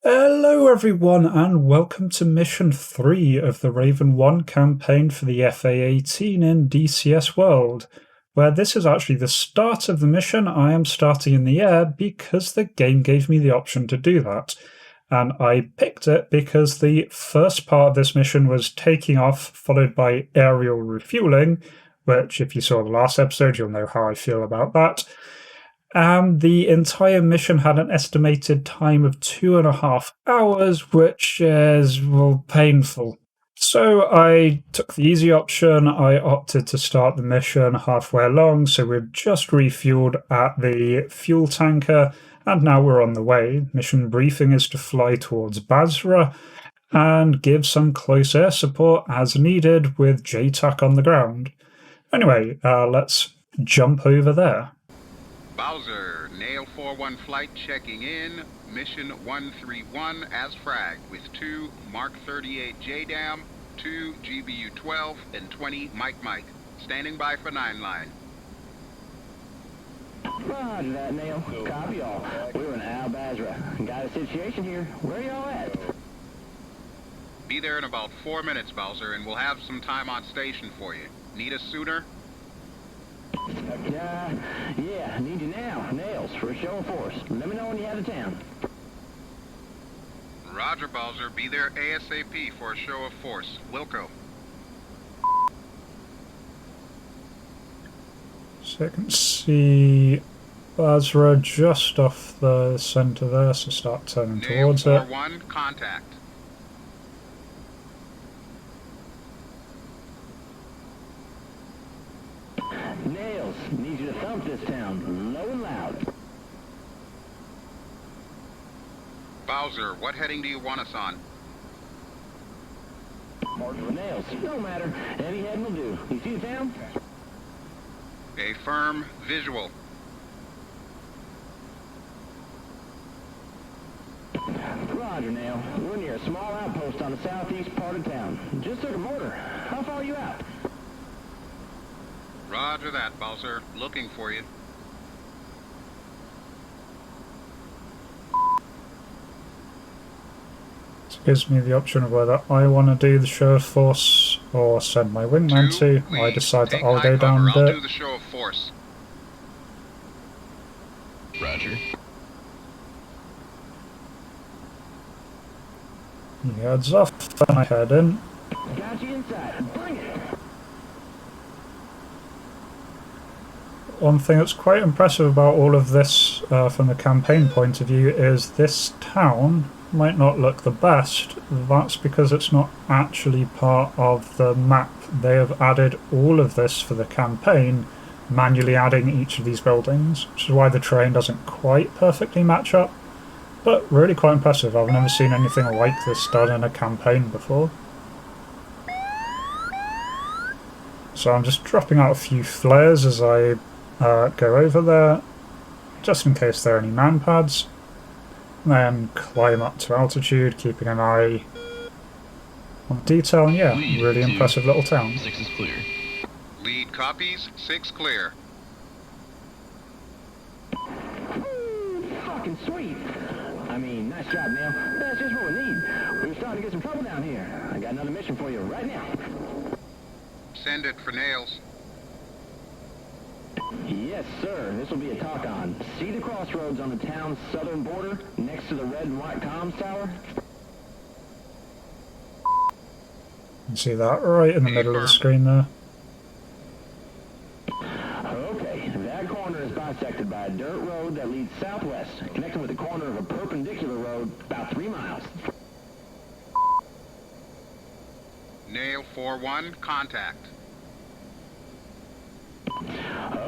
Hello everyone and welcome to Mission 3 of the Raven One Campaign for the A-18 in DCS World, where this is actually the start of the mission. I am starting in the air because the game gave me the option to do that, and I picked it because the first part of this mission was taking off, followed by aerial refueling, which if you saw the last episode you'll know how I feel about that. And the entire mission had an estimated time of 2.5 hours, which is, well, painful. So I took the easy option. I opted to start the mission halfway along, so we've just refueled at the fuel tanker, and now we're on the way. Mission briefing is to fly towards Basrah and give some close air support as needed with JTAC on the ground. Anyway, let's jump over there. Bowser, Nail 4-1 flight checking in, mission 131 as fragged with 2 Mark 38 JDAM, 2 GBU-12, and 20 Mike. Standing by for 9 line. Roger that, Nail. Copy all. We're in Basrah. Got a situation here. Where y'all at? Be there in about 4 minutes, Bowser, and we'll have some time on station for you. Need us sooner? Yeah, need you now. Nails, for a show of force. Let me know when you head to town. Roger, Bowser. Be there ASAP for a show of force. Wilco. So I can see Basrah just off the centre there, so start turning towards it. Nail 4-1, contact. Nails, need you to thump this town, low and loud. Bowser, what heading do you want us on? Nails, no matter. Any head will do. You see the town? A firm visual. Roger, Nail. We're near a small outpost on the southeast part of town. Just took a mortar. How far are you out? Roger that, Bowser. Looking for you. It gives me the option of whether I want to do the show of force or send my wingman to. I decide that I'll go down I'll there. do the show of force. Roger. He heads off and I head in. Got you inside. Bring it. One thing that's quite impressive about all of this from the campaign point of view is this town might not look the best. That's because it's not actually part of the map. They have added all of this for the campaign, manually adding each of these buildings, which is why the terrain doesn't quite perfectly match up. But really quite impressive. I've never seen anything like this done in a campaign before. So I'm just dropping out a few flares as I go over there, just in case there are any man pads. Then climb up to altitude, keeping an eye on detail, and yeah, really impressive little town. 6 is clear. Lead copies, 6 clear. Fucking sweet. I mean, nice job, Nail. That's just what we need. We're starting to get some trouble down here. I got another mission for you right now. Send it for Nails. Yes, sir. This will be a talk-on. See the crossroads on the town's southern border, next to the red and white comms tower? You see that right in the middle of the screen there. Okay, that corner is bisected by a dirt road that leads southwest, connecting with the corner of a perpendicular road about 3 miles. Nail 4-1, contact.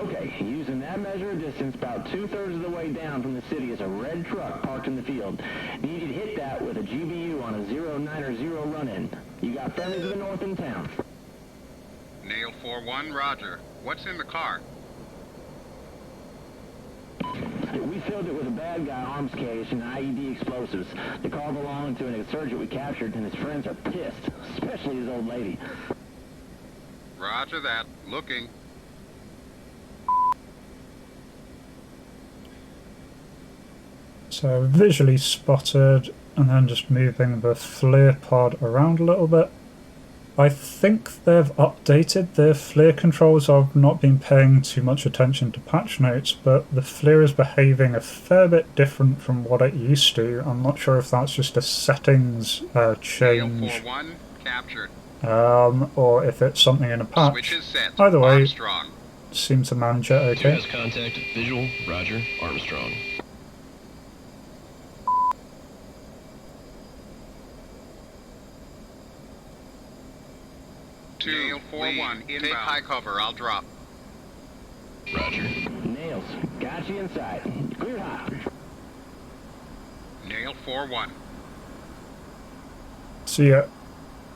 Okay, using that measure of distance, about 2/3 of the way down from the city is a red truck parked in the field. Need you to hit that with a GBU on a 090 run-in. You got friendlies to the north in town. Nail 4-1, roger. What's in the car? We filled it with a bad guy arms case and IED explosives. The car belonged to an insurgent we captured, and his friends are pissed, especially his old lady. Roger that. Looking. So visually spotted and then just moving the FLIR pod around a little bit. I think they've updated the FLIR controls. I've not been paying too much attention to patch notes, but the FLIR is behaving a fair bit different from what it used to. I'm not sure if that's just a settings change, captured. Or if it's something in a patch. Switches set. Either way, Armstrong. seem to manage it okay. US contact, visual, roger, Armstrong. Nail 4-1, take high cover, I'll drop. Roger. Nails, got you in sight. Clear hot. Nail 4-1. So yeah,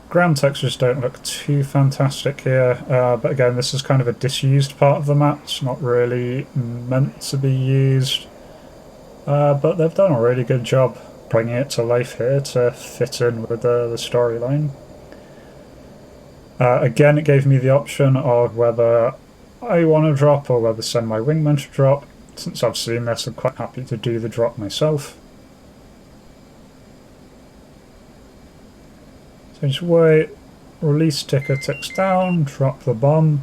ground textures don't look too fantastic here, but again, this is kind of a disused part of the map. It's not really meant to be used, but they've done a really good job bringing it to life here to fit in with the storyline. Again, it gave me the option of whether I want to drop or whether send my wingman to drop. Since I've seen this, I'm quite happy to do the drop myself. So just wait, release ticker ticks down, drop the bomb.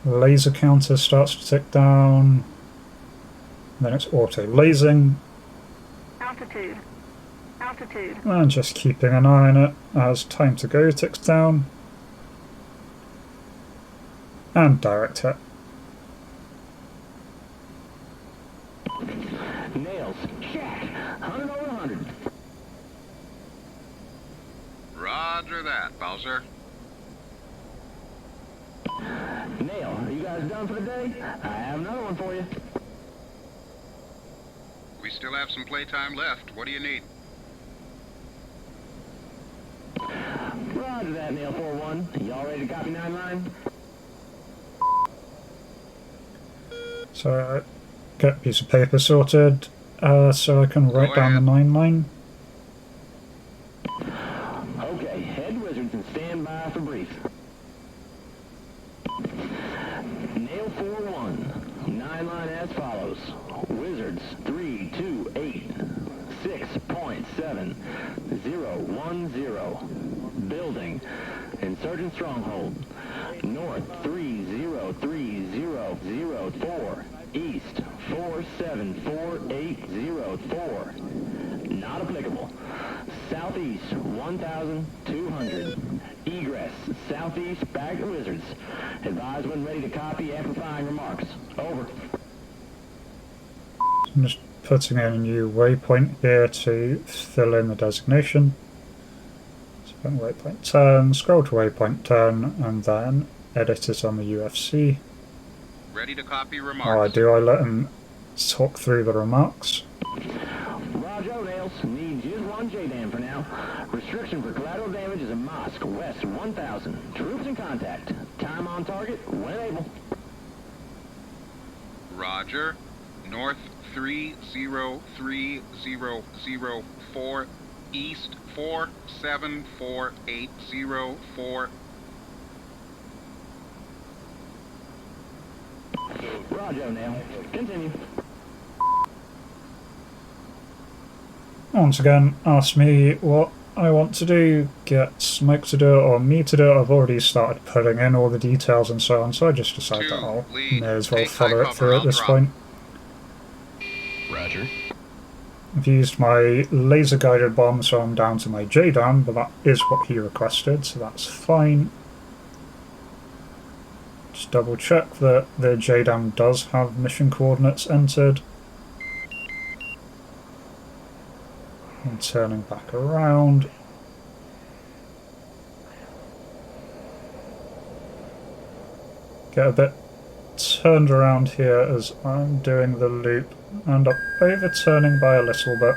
Laser counter starts to tick down. Then it's auto lasing. Altitude. Altitude. And just keeping an eye on it as time to go ticks down. And direct hit. Nails, check. 100 over 100. Roger that, Bowser. Nail, are you guys done for the day? I have another one for you. We still have some playtime left. What do you need? Roger that, Nail 4-1. Y'all ready to copy 9-line? So get a piece of paper sorted so I can write down the 9-line. Okay, head wizards and stand by for brief. Nail 4-1. 9-line as follows. Wizards 3286.7010. Building. Insurgent stronghold. North 303004. East 474804. Not applicable. Southeast 1200. Egress southeast back to Wizards. Advise when ready to copy amplifying remarks. Over. I'm just putting in a new waypoint here to fill in the designation. So waypoint 10, scroll to waypoint 10, and then edit it on the UFC. Ready to copy remarks. Oh, I let him talk through the remarks. Roger, Nails. Need just one JDAM for now. Restriction for collateral damage is a mosque west 1000. Troops in contact. Time on target when able. Roger. North 303004. East 474804. Roger, Nail. Continue. Once again, ask me what I want to do, get Smoke to do it or me to do it. I've already started putting in all the details and so on, so I just decided that I'll may as well follow it through at this point. Roger. I've used my laser guided bomb, so I'm down to my JDAM, but that is what he requested, so that's fine. Just double check that the JDAM does have mission coordinates entered. And turning back around. Get a bit turned around here as I'm doing the loop. End up overturning by a little bit.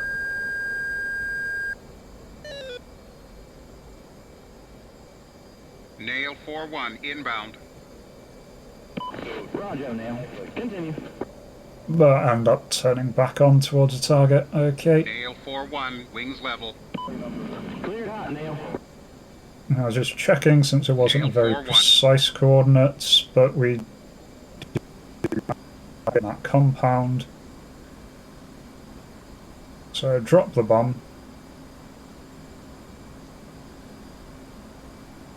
Nail 4-1 inbound. Roger, Nail. Continue. But end up turning back on towards the target. Okay. Nail 4-1, wings level. Cleared hot, Nail. I was just checking since it wasn't a very precise coordinates, but we in that compound. So drop the bomb.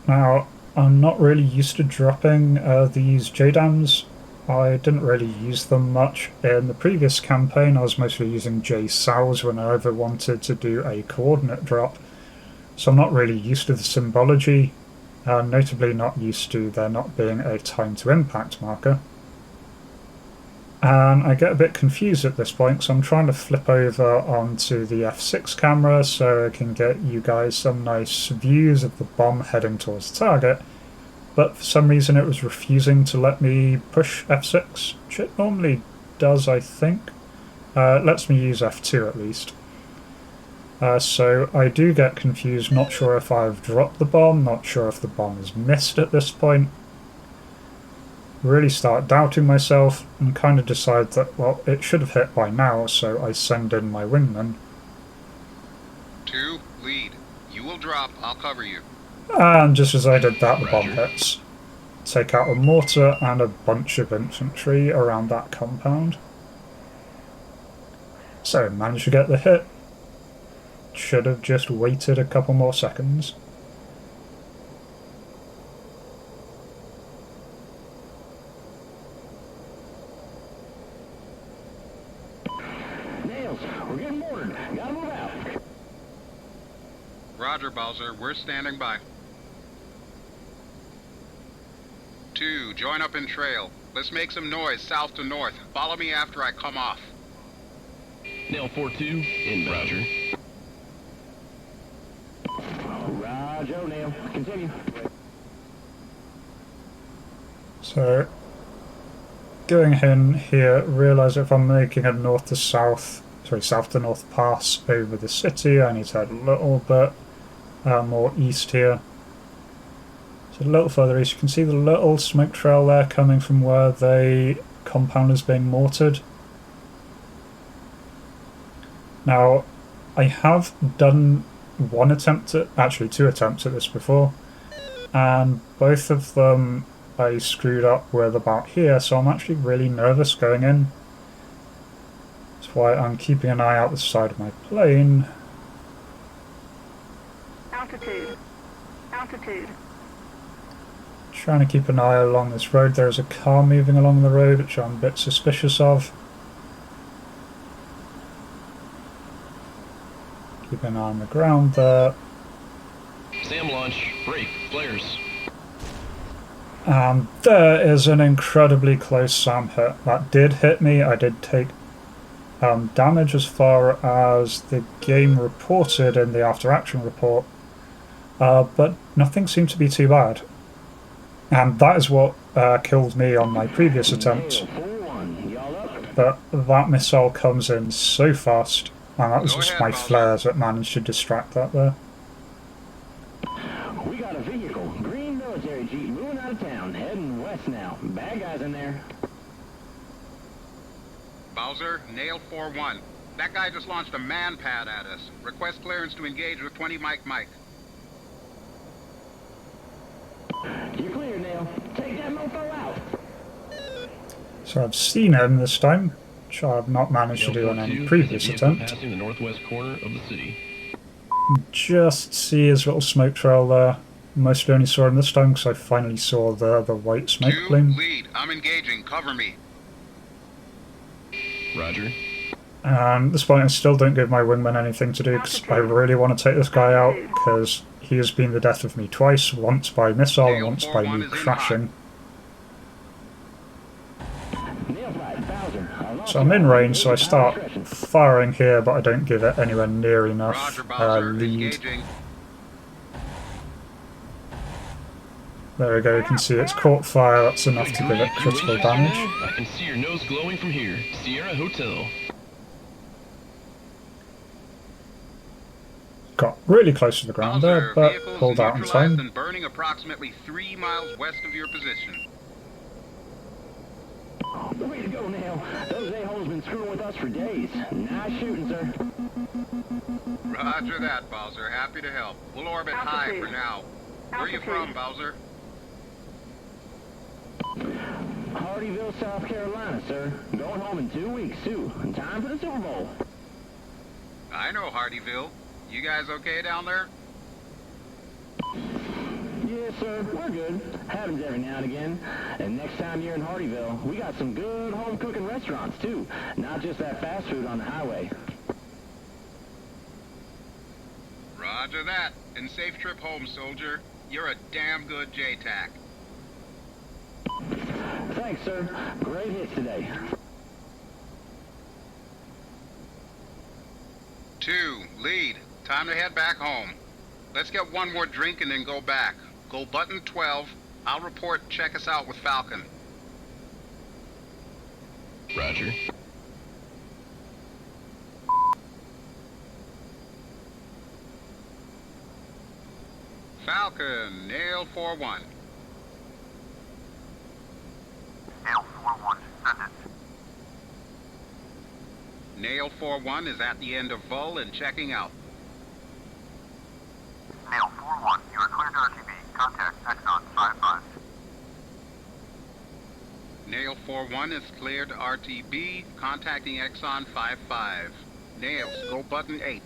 Now, I'm not really used to dropping these JDAMs. I didn't really use them much in the previous campaign. I was mostly using JSOWs when I ever wanted to do a coordinate drop. So I'm not really used to the symbology, notably not used to there not being a time to impact marker. And I get a bit confused at this point, so I'm trying to flip over onto the F6 camera so I can get you guys some nice views of the bomb heading towards the target, but for some reason it was refusing to let me push F6, which it normally does, I think. It lets me use F2 at least. So I do get confused, not sure if I've dropped the bomb, not sure if the bomb is missed at this point. Really start doubting myself and kind of decide that, well, it should have hit by now, so I send in my wingman. 2, lead. You will drop, I'll cover you. And just as I did that, the bomb hits. Take out a mortar and a bunch of infantry around that compound. So, managed to get the hit. Should have just waited a couple more seconds. We're getting mortared. Gotta move out. Roger, Bowser. We're standing by. 2, join up in trail. Let's make some noise south to north. Follow me after I come off. Nail 4-2, in Roger. Roger, Nail. Continue. So, going in here, realise if I'm making a north to south pass over the city, I need to head a little bit more east here. So a little further east, you can see the little smoke trail there coming from where the compound is being mortared. Now, I have done one attempt at, actually 2 attempts at this before, and both of them I screwed up with about here, so I'm actually really nervous going in. That's why I'm keeping an eye out the side of my plane. Altitude. Altitude. Trying to keep an eye along this road. There's a car moving along the road, which I'm a bit suspicious of. Keep an eye on the ground there. SAM launch, break, flares. And there is an incredibly close SAM hit. That did hit me. I did take damage as far as the game reported in the after action report, but nothing seemed to be too bad. And that is what killed me on my previous attempt. But that missile comes in so fast, and that was just my flares that managed to distract that there. We got a vehicle, green military jeep, moving out of town, heading west now. Bad guys in there. Bowser, Nail 4-1. That guy just launched a man-pad at us. Request clearance to engage with 20 Mike. You're clear, Nail. Take that mofo out. So I've seen him this time, which I've not managed to do on any previous attempt. Passing the northwest corner of the city. Just see his little smoke trail there. Mostly only saw him this time because I finally saw the white smoke 2, plume. lead. I'm engaging. Cover me. Roger. And at this point I still don't give my wingman anything to do because I really want to take this guy out because he has been the death of me twice, once by missile and once by me crashing. So I'm in range, so I start firing here, but I don't give it anywhere near enough lead. There we go, you can see it's caught fire, that's enough to give it critical damage. I can see your nose glowing from here. Sierra Hotel. Got really close to the ground there, but pulled out in time. And burning approximately 3 miles west of your position. Way to go, Nail. Those a-holes been screwing with us for days. Nice shooting, sir. Roger that, Bowser. Happy to help. We'll orbit high for now. Where are you from, Bowser? Hardyville, South Carolina, sir. Going home in 2 weeks, too. In time for the Super Bowl. I know Hardyville. You guys okay down there? Yes, sir. We're good. Happens every now and again. And next time you're in Hardyville, we got some good home cooking restaurants, too. Not just that fast food on the highway. Roger that. And safe trip home, soldier. You're a damn good JTAC. Thanks, sir. Great hits today. 2, lead. Time to head back home. Let's get one more drink and then go back. Go button 12. I'll report and check us out with Falcon. Roger. Falcon, nail 4-1. Nail 4-1, send it. Nail 4-1 is at the end of Vull and checking out. Nail 4-1, you are cleared to RTB. Contact Exxon 55. Nail 4-1 is cleared to RTB, contacting Exxon 55. Nails, go button 8.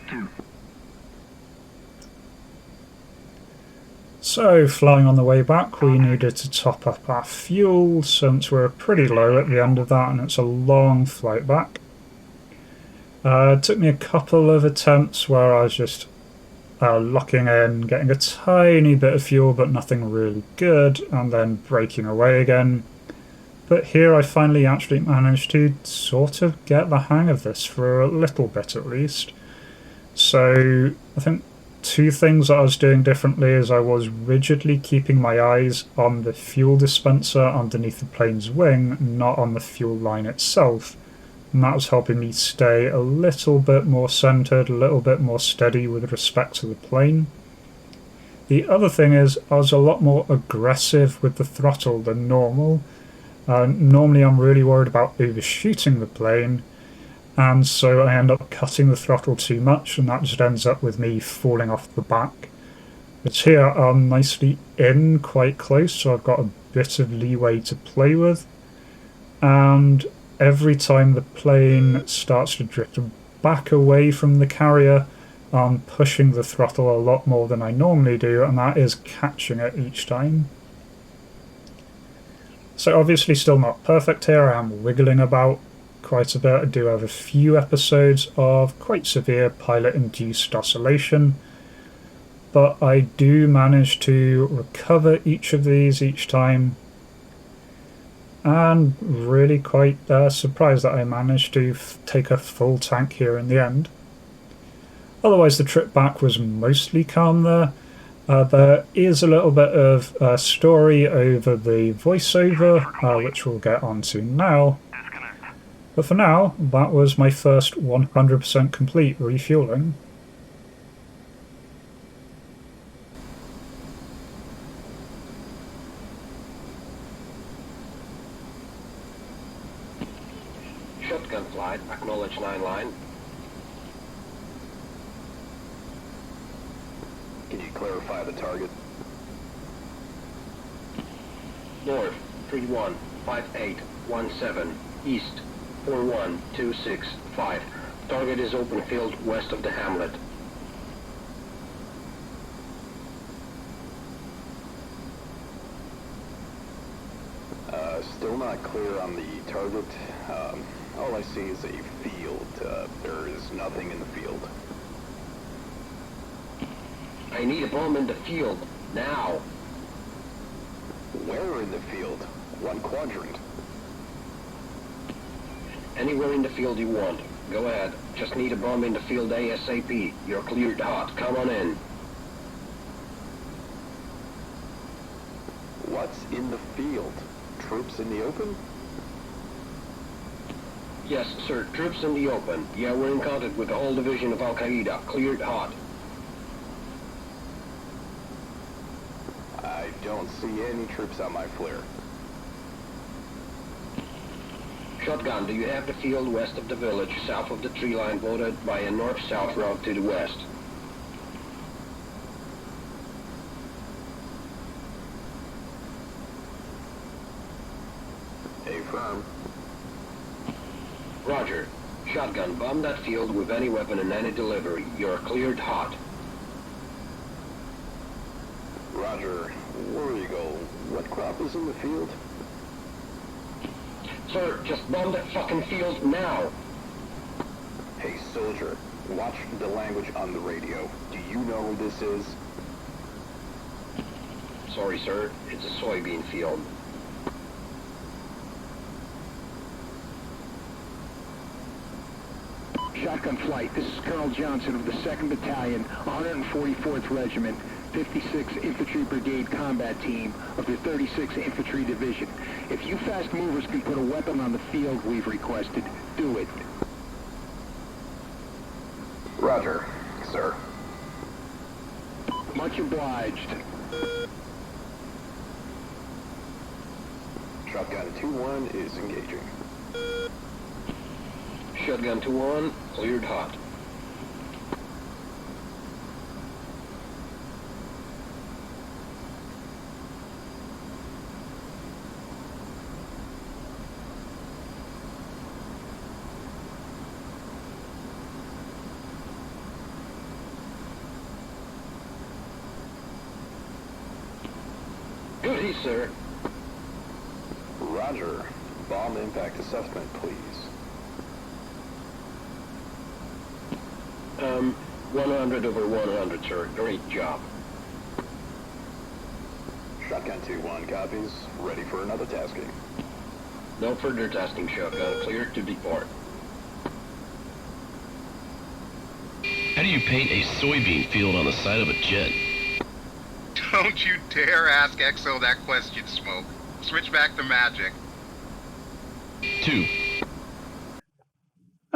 2. So, flying on the way back, we needed to top up our fuel since we're pretty low at the end of that and it's a long flight back. It took me a couple of attempts where I was just locking in, getting a tiny bit of fuel but nothing really good, and then breaking away again. But here I finally actually managed to sort of get the hang of this for a little bit at least. So, I think 2 things that I was doing differently is I was rigidly keeping my eyes on the fuel dispenser underneath the plane's wing, not on the fuel line itself. And that was helping me stay a little bit more centered, a little bit more steady with respect to the plane. The other thing is I was a lot more aggressive with the throttle than normal. Normally I'm really worried about overshooting the plane, and so I end up cutting the throttle too much, and that just ends up with me falling off the back. But here I'm nicely in quite close, so I've got a bit of leeway to play with. And every time the plane starts to drift back away from the carrier, I'm pushing the throttle a lot more than I normally do, and that is catching it each time. So obviously still not perfect here, I am wiggling about quite a bit. I do have a few episodes of quite severe pilot-induced oscillation, but I do manage to recover each of these each time, and really quite surprised that I managed to take a full tank here in the end. Otherwise the trip back was mostly calm there. There is a little bit of story over the voiceover, which we'll get onto now. But for now, that was my first 100% complete refueling. Shotgun flight, acknowledge 9 line. Can you clarify the target? North, 315817, east, 41265. Target is open field west of the hamlet. Still not clear on the target. All I see is a field. There is nothing in the field. I need a bomb in the field, now. Where in the field? One quadrant. Anywhere in the field you want. Go ahead. Just need a bomb in the field ASAP. You're cleared hot. Come on in. What's in the field? Troops in the open? Yes, sir. Troops in the open. Yeah, we're in contact with the whole division of Al-Qaeda. Cleared hot. I don't see any troops on my flare. Shotgun, do you have the field west of the village, south of the tree line, voted by a north-south route to the west? Affirm. Roger. Shotgun, bomb that field with any weapon and any delivery. You're cleared hot. Roger. Where you go? What crop is in the field? Sir, just bomb that fucking field now. Hey, soldier. Watch the language on the radio. Do you know who this is? Sorry, sir. It's a soybean field. Shotgun flight. This is Colonel Johnson of the 2nd Battalion, 144th Regiment, 56th Infantry Brigade Combat Team of the 36th Infantry Division. If you fast movers can put a weapon on the field we've requested, do it. Roger, sir. Much obliged. Shotgun 2-1 is engaging. Shotgun 2-1, cleared hot. Duty, sir. Roger. Bomb impact assessment, please. 100 over 100, sir. Great job. Shotgun 2-1 copies. Ready for another tasking. No further tasking, Shotgun. Cleared to depart. How do you paint a soybean field on the side of a jet? Don't you dare ask EXO that question, Smoke. Switch back to magic. 2.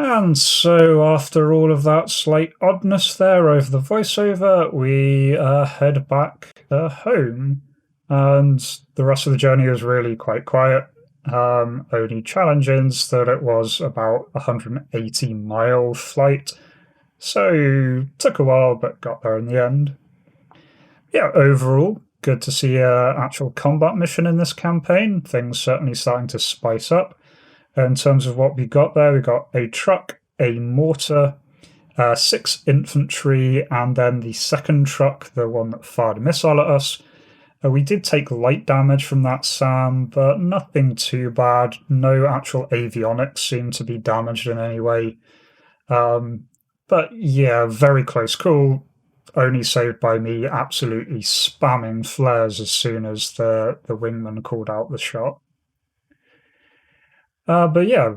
And so, after all of that slight oddness there over the voiceover, we head back home. And the rest of the journey was really quite quiet. Only challenge is that it was about a 180-mile flight. So, took a while, but got there in the end. Yeah, overall, good to see an actual combat mission in this campaign. Things certainly starting to spice up. In terms of what we got there, we got a truck, a mortar, 6 infantry, and then the second truck, the one that fired a missile at us. We did take light damage from that SAM, but nothing too bad. No actual avionics seemed to be damaged in any way. But yeah, very close call. Only saved by me absolutely spamming flares as soon as the wingman called out the shot. But yeah,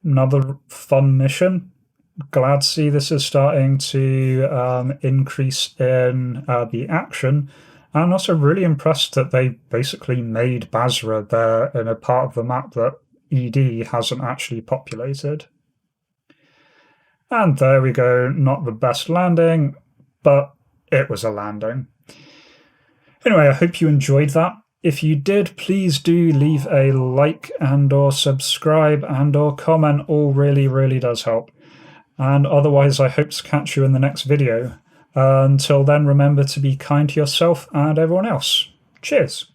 another fun mission. Glad to see this is starting to increase in the action. And also really impressed that they basically made Basrah there in a part of the map that ED hasn't actually populated. And there we go, not the best landing, but it was a landing. Anyway, I hope you enjoyed that. If you did, please do leave a like and or subscribe and or comment. All really does help. And otherwise, I hope to catch you in the next video. Until then, remember to be kind to yourself and everyone else. Cheers.